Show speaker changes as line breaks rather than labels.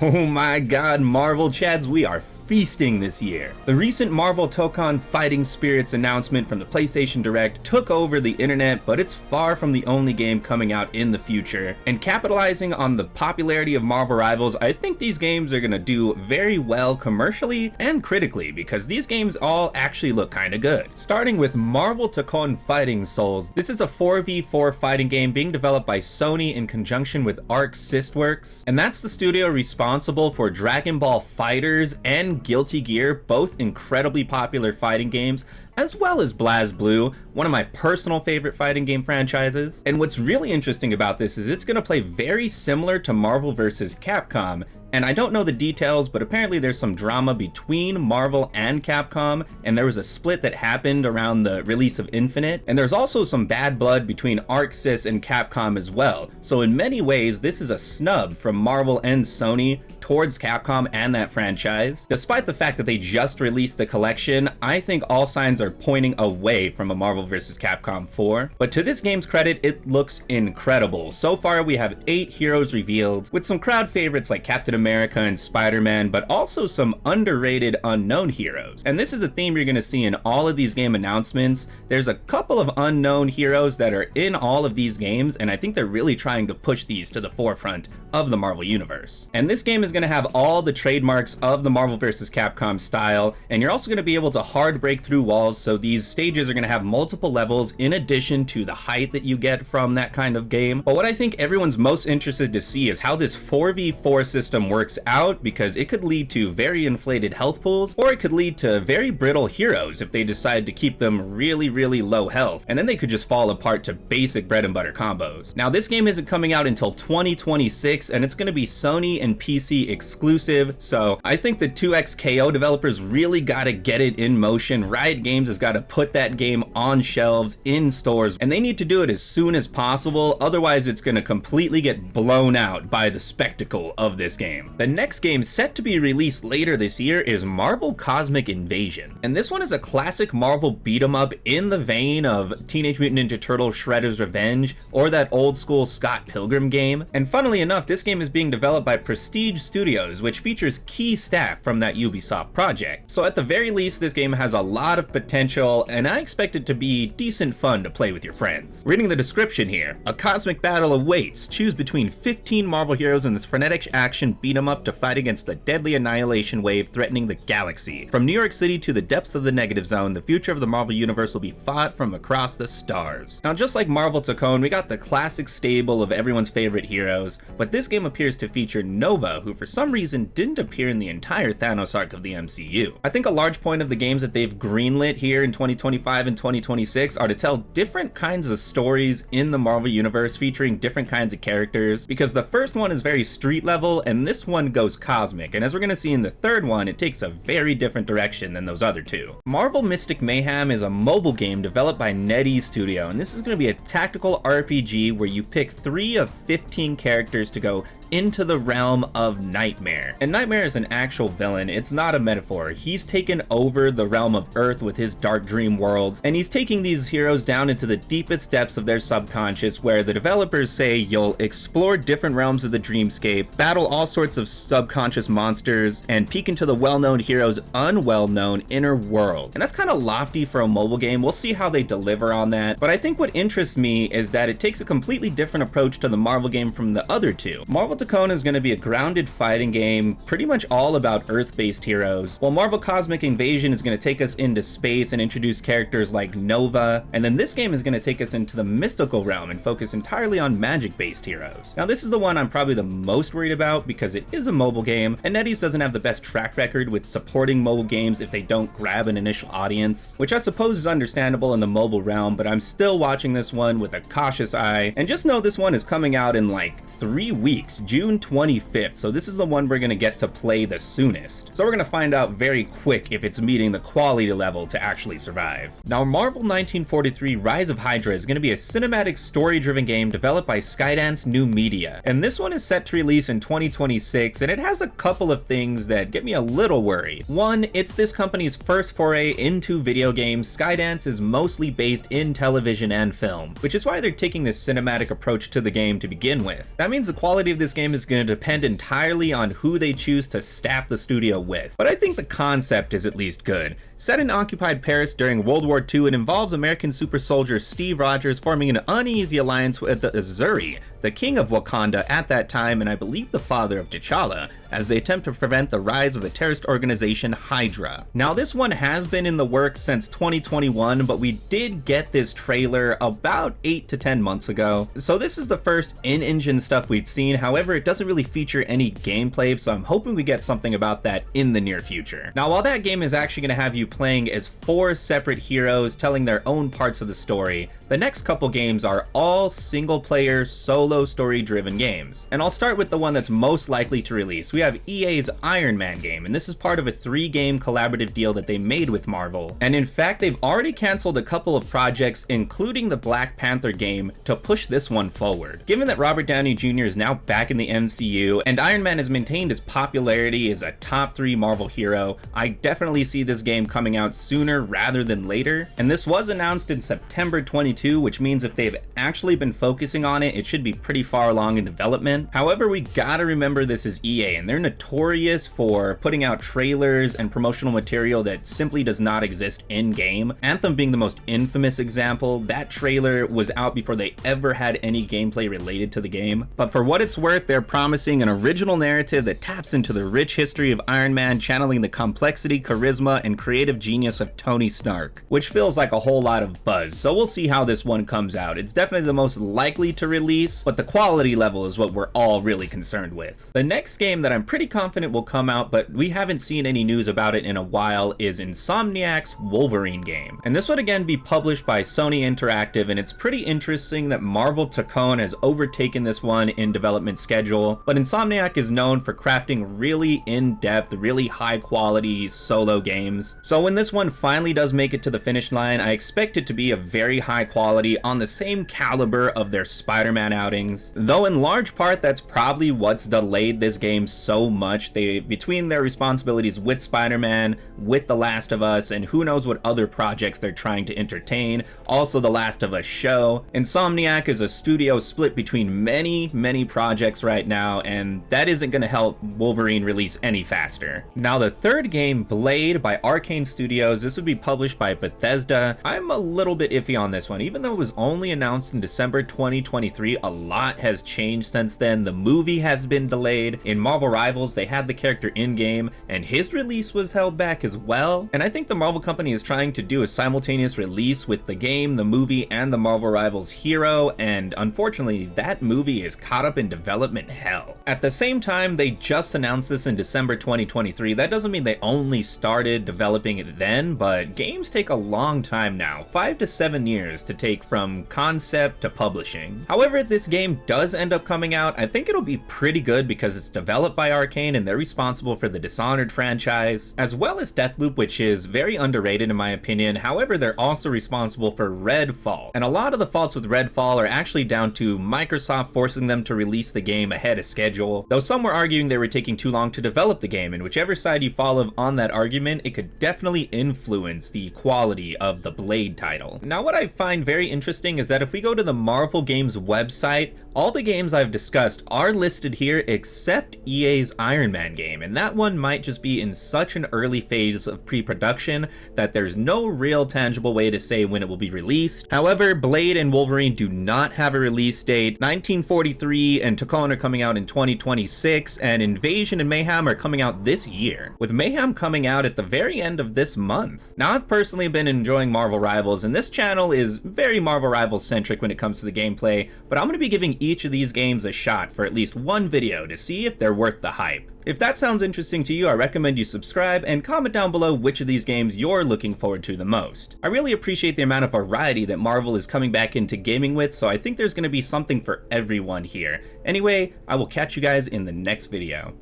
Oh my god, Marvel Chads, we are feasting this year. The recent Marvel Tokon Fighting Spirits announcement from the PlayStation Direct took over the internet, but it's far from the only game coming out in the future. And capitalizing on the popularity of Marvel rivals, I think these games are gonna do very well commercially and critically, because these games all actually look kinda good. Starting with Marvel Tokon Fighting Souls, this is a 4v4 fighting game being developed by Sony in conjunction with ArcSys, and that's the studio responsible for Dragon Ball FighterZ and Guilty Gear, both incredibly popular fighting games, as well as BlazBlue, one of my personal favorite fighting game franchises. And what's really interesting about this is it's going to play very similar to Marvel vs. Capcom, and I don't know the details, but apparently there's some drama between Marvel and Capcom, and there was a split that happened around the release of Infinite, and there's also some bad blood between ArcSys and Capcom as well. So in many ways, this is a snub from Marvel and Sony towards Capcom and that franchise. Despite the fact that they just released the collection, I think all signs are pointing away from a Marvel vs. Capcom 4. But to this game's credit, it looks incredible. So far, we have 8 heroes revealed, with some crowd favorites like Captain America and Spider-Man, but also some underrated unknown heroes. And this is a theme you're going to see in all of these game announcements. There's a couple of unknown heroes that are in all of these games, and I think they're really trying to push these to the forefront of the Marvel Universe. And this game is going to have all the trademarks of the Marvel vs. Capcom style, and you're also going to be able to hard break through walls, so these stages are going to have multiple levels in addition to the height that you get from that kind of game. But what I think everyone's most interested to see is how this 4v4 system works out, because it could lead to very inflated health pools, or it could lead to very brittle heroes if they decide to keep them really low health, and then they could just fall apart to basic bread and butter combos. Now, this game isn't coming out until 2026, and it's going to be Sony and PC exclusive, so I think the 2XKO developers really got to get it in motion. Riot Games has got to put that game on shelves in stores, and they need to do it as soon as possible, otherwise it's going to completely get blown out by the spectacle of this game. The next game set to be released later this year is Marvel Cosmic Invasion, and this one is a classic Marvel beat-em-up in the vein of Teenage Mutant Ninja Turtles Shredder's Revenge or that old school Scott Pilgrim game. And funnily enough, this game is being developed by Prestige Studios, which features key staff from that Ubisoft project. So at the very least, this game has a lot of potential, and I expect it to be decent fun to play with your friends. Reading the description here, a cosmic battle awaits. Choose between 15 Marvel heroes in this frenetic action beat 'em up to fight against the deadly annihilation wave threatening the galaxy. From New York City to the depths of the negative zone, the future of the Marvel Universe will be fought from across the stars. Now, just like Marvel Tokon, we got the classic stable of everyone's favorite heroes, but this game appears to feature Nova, who for some reason didn't appear in the entire Thanos arc of the MCU. I think a large point of the games that they've greenlit here in 2025 and 2026 are to tell different kinds of stories in the Marvel Universe featuring different kinds of characters, because the first one is very street level and this one goes cosmic, and as we're going to see in the third one, it takes a very different direction than those other two. Marvel Mystic Mayhem is a mobile game developed by NetEase Studio, and this is going to be a tactical RPG where you pick 3 of 15 characters to go into the realm of Nightmare. And Nightmare is an actual villain, it's not a metaphor. He's taken over the realm of Earth with his dark dream world, and he's taking these heroes down into the deepest depths of their subconscious, where the developers say you'll explore different realms of the dreamscape, battle all sorts of subconscious monsters, and peek into the well-known hero's unwell-known inner world. And that's kind of lofty for a mobile game. We'll see how they deliver on that, but I think what interests me is that it takes a completely different approach to the Marvel game from the other two. Marvel Tokon is going to be a grounded fighting game, pretty much all about Earth-based heroes, while Marvel Cosmic Invasion is going to take us into space and introduce characters like Nova, and then this game is going to take us into the mystical realm and focus entirely on magic-based heroes. Now, this is the one I'm probably the most worried about because it is a mobile game, and NetEase doesn't have the best track record with supporting mobile games if they don't grab an initial audience, which I suppose is understandable in the mobile realm, but I'm still watching this one with a cautious eye, and just know this one is coming out in like 3 weeks, June 25th, so this is the one we're going to get to play the soonest. So we're going to find out very quick if it's meeting the quality level to actually survive. Now, Marvel 1943 Rise of Hydra is going to be a cinematic story-driven game developed by Skydance New Media, and this one is set to release in 2026, and it has a couple of things that get me a little worried. One, it's this company's first foray into video games. Skydance is mostly based in television and film, which is why they're taking this cinematic approach to the game to begin with. That means the quality of this this game is going to depend entirely on who they choose to staff the studio with, but I think the concept is at least good. Set in occupied Paris during World War II, it involves American super soldier Steve Rogers forming an uneasy alliance with the Azuri, the king of Wakanda at that time, and I believe the father of T'Challa, as they attempt to prevent the rise of the terrorist organization Hydra. Now, this one has been in the works since 2021, but we did get this trailer about 8 to 10 months ago. So this is the first in-engine stuff we'd seen. However, it doesn't really feature any gameplay, so I'm hoping we get something about that in the near future. Now, while that game is actually going to have you playing as 4 separate heroes telling their own parts of the story, the next couple games are all single-player, solo story-driven games. And I'll start with the one that's most likely to release. We have EA's Iron Man game, and this is part of a 3-game collaborative deal that they made with Marvel. And in fact, they've already canceled a couple of projects, including the Black Panther game, to push this one forward. Given that Robert Downey Jr. is now back in the MCU, and Iron Man has maintained his popularity as a top 3 Marvel hero, I definitely see this game coming out sooner rather than later. And this was announced in September 22, which means if they've actually been focusing on it, it should be pretty far along in development. However, we gotta remember this is EA, and they're notorious for putting out trailers and promotional material that simply does not exist in-game. Anthem being the most infamous example. That trailer was out before they ever had any gameplay related to the game. But for what it's worth, they're promising an original narrative that taps into the rich history of Iron Man, channeling the complexity, charisma, and creative genius of Tony Stark, which feels like a whole lot of buzz. So we'll see how this one comes out. It's definitely the most likely to release, but the quality level is what we're all really concerned with. The next game that I'm pretty confident will come out, but we haven't seen any news about it in a while, is Insomniac's Wolverine game. And this would again be published by Sony Interactive, and it's pretty interesting that Marvel Tokon has overtaken this one in development schedule, but Insomniac is known for crafting really in-depth, really high-quality solo games. So when this one finally does make it to the finish line, I expect it to be a very high quality, on the same caliber of their Spider-Man outings. Though in large part, that's probably what's delayed this game so much. Between their responsibilities with Spider-Man, with The Last of Us, and who knows what other projects they're trying to entertain, also The Last of Us show, Insomniac is a studio split between many projects right now, and that isn't going to help Wolverine release any faster. Now, the third game, Blade by Arkane Studios, this would be published by Bethesda. I'm a little bit iffy on this one. Even though it was only announced in December 2023, a lot has changed since then. The movie has been delayed. In Marvel Rivals, they had the character in-game, and his release was held back as well. And I think the Marvel company is trying to do a simultaneous release with the game, the movie, and the Marvel Rivals hero, and unfortunately, that movie is caught up in development hell. At the same time, they just announced this in December 2023. That doesn't mean they only started developing it then, but games take a long time now, 5 to 7 years to take from concept to publishing. However, if this game does end up coming out, I think it'll be pretty good because it's developed by Arkane and they're responsible for the Dishonored franchise, as well as Deathloop, which is very underrated in my opinion. However, they're also responsible for Redfall, and a lot of the faults with Redfall are actually down to Microsoft forcing them to release the game ahead of schedule, though some were arguing they were taking too long to develop the game, and whichever side you follow on that argument, it could definitely influence the quality of the Blade title. Now, what I find very interesting is that if we go to the Marvel Games website, all the games I've discussed are listed here except EA's Iron Man game, and that one might just be in such an early phase of pre-production that there's no real tangible way to say when it will be released. However, Blade and Wolverine do not have a release date. 1943 and Tokon are coming out in 2026, and Invasion and Mayhem are coming out this year, with Mayhem coming out at the very end of this month. Now, I've personally been enjoying Marvel Rivals, and this channel is very Marvel Rivals centric when it comes to the gameplay, but I'm going to be giving each of these games a shot for at least one video to see if they're worth the hype. If that sounds interesting to you, I recommend you subscribe and comment down below which of these games you're looking forward to the most. I really appreciate the amount of variety that Marvel is coming back into gaming with, so I think there's going to be something for everyone here. Anyway, I will catch you guys in the next video.